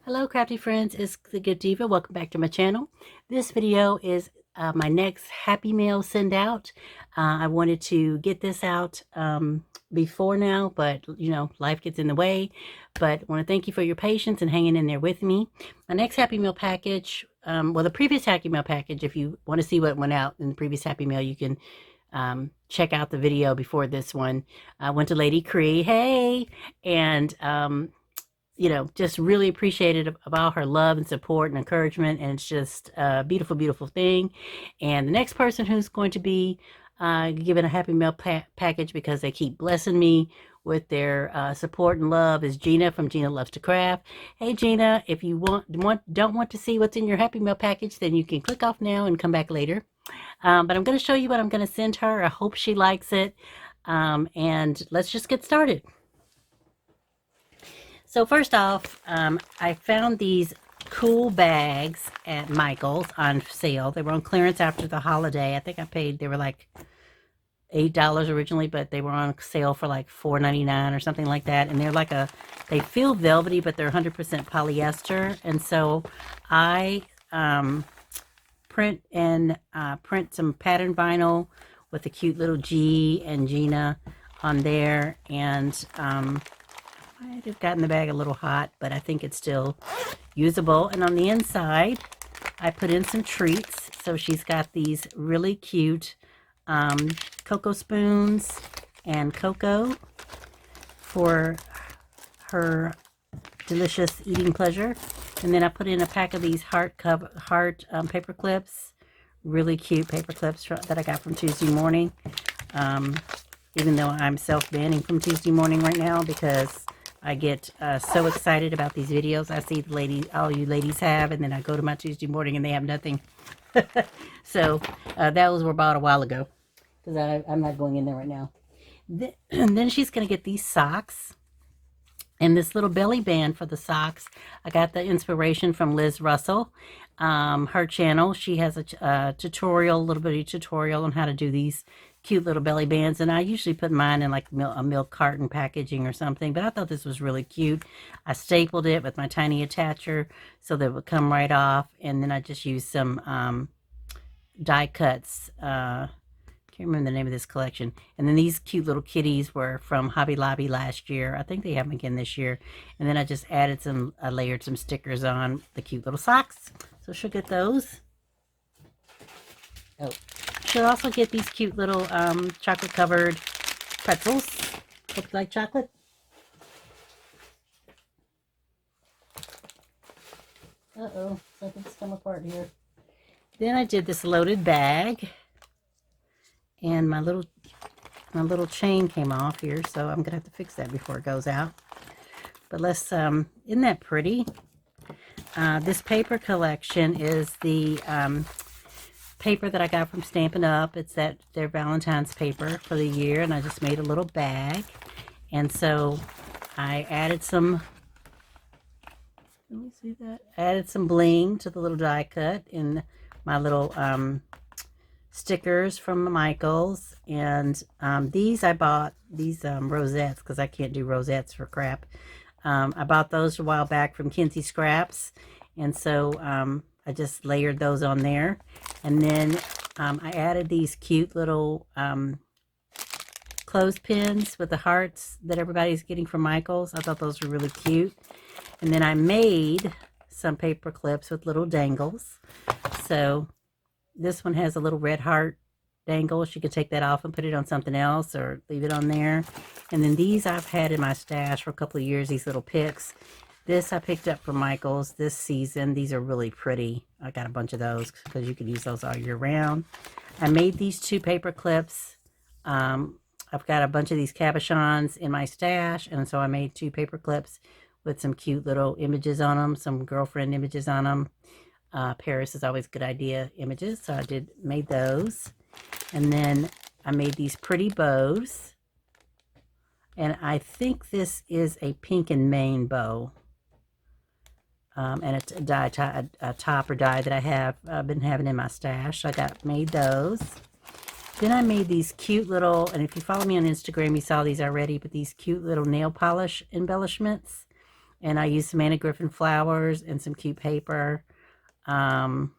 Hello crafty friends, it's the Good Diva. Welcome back to my channel. This video is my next Happy Mail send out. I wanted to get this out before now, but you know, life gets in the way. But I want to thank you for your patience and hanging in there with me. My next Happy Mail package, well, the previous Happy Mail package, if you want to see what went out in the previous Happy Mail, you can check out the video before this one. I went to Lady Cree, hey, and you know, just really appreciated about her love and support and encouragement. And it's just a beautiful, beautiful thing. And the next person who's going to be given a Happy Mail package because they keep blessing me with their support and love is Gina from Gina Loves to Craft. Hey, Gina, if you don't want to see what's in your Happy Mail package, then you can click off now and come back later. But I'm going to show you what I'm going to send her. I hope she likes it. And let's just get started. So first off, I found these cool bags at Michael's on sale. They were on clearance after the holiday. I think I paid, they were like $8 originally, but they were on sale for like $4.99 or something like that. And they're like they feel velvety, but they're 100% polyester. And so I print some pattern vinyl with a cute little G and Gina on there. And might have gotten the bag a little hot, but I think it's still usable. And on the inside, I put in some treats. So she's got these really cute cocoa spoons and cocoa for her delicious eating pleasure. And then I put in a pack of these heart paper clips, really cute paper clips that I got from Tuesday morning. Even though I'm self-banning from Tuesday morning right now because I get so excited about these videos. I see the ladies, all you ladies have, and then I go to my Tuesday morning and they have nothing. So those were bought a while ago because I'm not going in there right now. And then she's going to get these socks and this little belly band for the socks. I got the inspiration from Liz Russell. Her channel, she has a tutorial, a little bit of tutorial on how to do these cute little belly bands, and I usually put mine in like a milk carton packaging or something, but I thought this was really cute. I stapled it with my tiny attacher so that it would come right off, and then I just used some die cuts. Can't remember the name of this collection. And then these cute little kitties were from Hobby Lobby last year. I think they have them again this year. And then I just added I layered some stickers on the cute little socks. So she'll get those. Oh, she'll also get these cute little chocolate covered pretzels. Hope you like chocolate. Uh-oh, something's come apart here. Then I did this loaded bag. And my little chain came off here, so I'm gonna have to fix that before it goes out. But let's, isn't that pretty? This paper collection is the paper that I got from Stampin' Up. It's their Valentine's paper for the year, and I just made a little bag. And so I added some, let me see that. I added some bling to the little die cut in my little stickers from Michael's. And these I bought, these rosettes, because I can't do rosettes for crap. I bought those a while back from Kinsey Scraps, and so I just layered those on there. And then I added these cute little clothespins with the hearts that everybody's getting from Michael's. I thought those were really cute. And then I made some paper clips with little dangles. So this one has a little red heart dangle. She could take that off and put it on something else or leave it on there. And then these I've had in my stash for a couple of years, these little picks. This I picked up from Michael's this season. These are really pretty. I got a bunch of those because you could use those all year round. I made these two paper clips. I've got a bunch of these cabochons in my stash, and so I made two paper clips with some cute little images on them, some girlfriend images on them. Paris is always a good idea images, so I made those. And then I made these pretty bows, and I think this is a pink and mane bow, and it's a top or die that I've been having in my stash. So I made those. Then I made these cute little, and if you follow me on Instagram, you saw these already, but these cute little nail polish embellishments. And I used some Anna Griffin flowers and some cute paper. Um,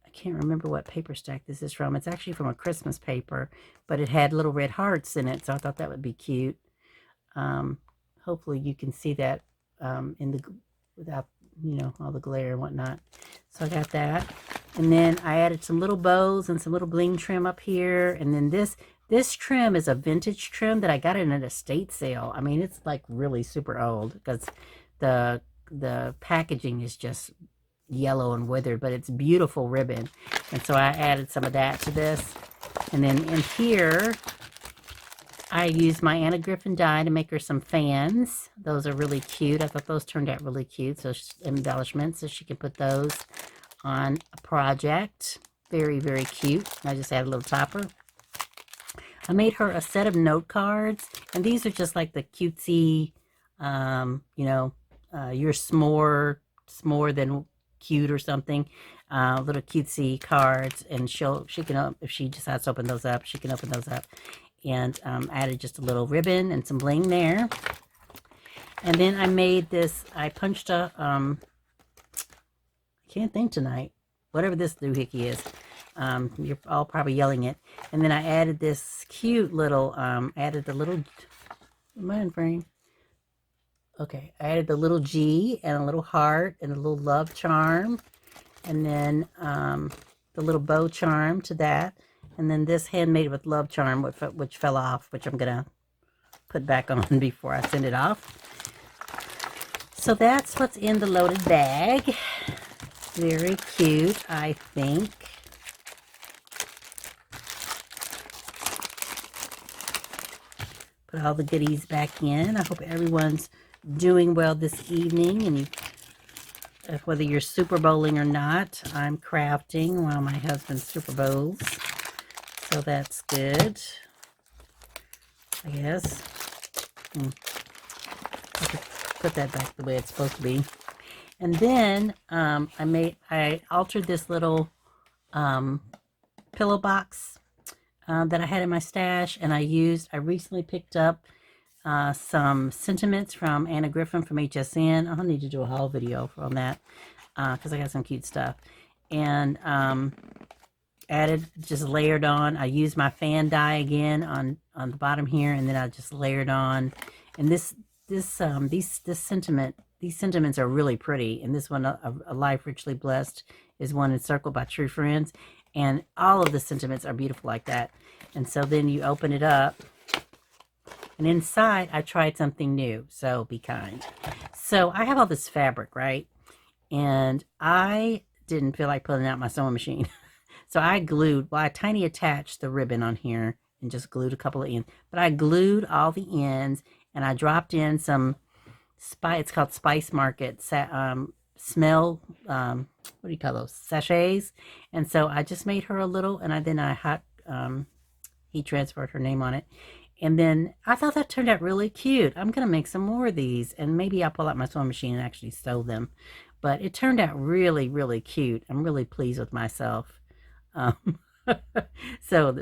I can't remember what paper stack this is from. It's actually from a Christmas paper, but it had little red hearts in it, so I thought that would be cute. Um, Hopefully you can see that in the without all the glare and whatnot. So I got that, and then I added some little bows and some little bling trim up here, and then this trim is a vintage trim that I got in an estate sale. I mean, it's like really super old because the the packaging is just yellow and withered, but it's beautiful ribbon. And so I added some of that to this. And then in here, I used my Anna Griffin die to make her some fans. Those are really cute. I thought those turned out really cute. So embellishments, so she can put those on a project. Very, very cute. I just added a little topper. I made her a set of note cards, and these are just like the cutesy, you're s'more than cute or something, little cutesy cards, and she can, if she decides to open those up, she can open those up. And added just a little ribbon and some bling there. And then I made this, I punched a, I can't think tonight, whatever this doohickey is. You're all probably yelling it. And then I added this cute little, added the little, mind frame. Okay, I added the little G and a little heart and a little love charm. And then the little bow charm to that. And then this handmade with love charm, which fell off, which I'm going to put back on before I send it off. So that's what's in the loaded bag. Very cute, I think. Put all the goodies back in. I hope everyone's doing well this evening. And whether you're Super Bowling or not, I'm crafting while my husband Super Bowls. So that's good, I guess. Put that back the way it's supposed to be. And then I altered this little pillow box that I had in my stash, and I recently picked up some sentiments from Anna Griffin from HSN. I'll need to do a haul video on that because I got some cute stuff. And added, just layered on. I used my fan die again on the bottom here, and then I just layered on. And these sentiments are really pretty. And this one, a life richly blessed, is one encircled by true friends. And all of the sentiments are beautiful like that. And so then you open it up, and inside I tried something new. So be kind. So I have all this fabric, right? And I didn't feel like pulling out my sewing machine. So I tiny attached the ribbon on here and just glued a couple of ends. But I glued all the ends, and I dropped in some it's called Spice Market smell, what do you call those, sachets. And so I just made her a little, and I heat transferred her name on it. And then I thought that turned out really cute. I'm going to make some more of these, and maybe I'll pull out my sewing machine and actually sew them. But it turned out really, really cute. I'm really pleased with myself. So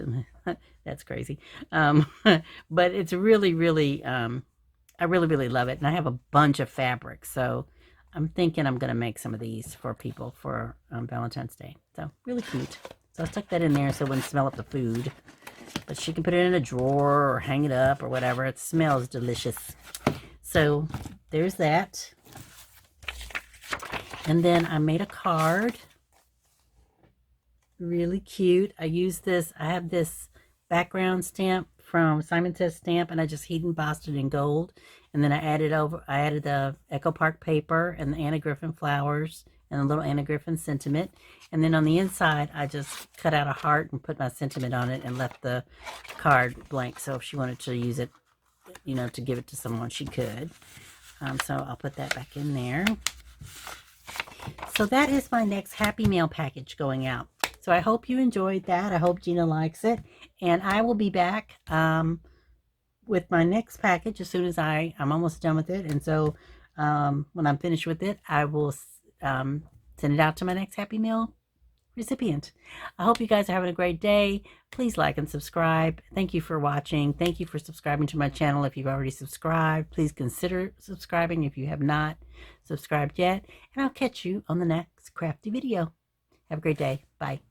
that's crazy. But it's really, really, I really, really love it. And I have a bunch of fabric. So I'm thinking I'm going to make some of these for people for Valentine's Day. So really cute. So I stuck that in there so it wouldn't smell up the food. But she can put it in a drawer or hang it up or whatever. It smells delicious. So there's that. And then I made a card. Really cute. I have this background stamp from Simon Says Stamp, and I just heat embossed it in gold. And then I added the Echo Park paper and the Anna Griffin flowers and a little Anna Griffin sentiment. And then on the inside, I just cut out a heart and put my sentiment on it and left the card blank. So if she wanted to use it, to give it to someone, she could. So I'll put that back in there. So that is my next Happy Mail package going out. So I hope you enjoyed that. I hope Gina likes it. And I will be back with my next package as soon as I'm almost done with it. And so when I'm finished with it, I will send it out to my next Happy Mail recipient. I hope you guys are having a great day. Please like and subscribe. Thank you for watching. Thank you for subscribing to my channel. If you've already subscribed, please consider subscribing if you have not subscribed yet. And I'll catch you on the next crafty video. Have a great day. Bye.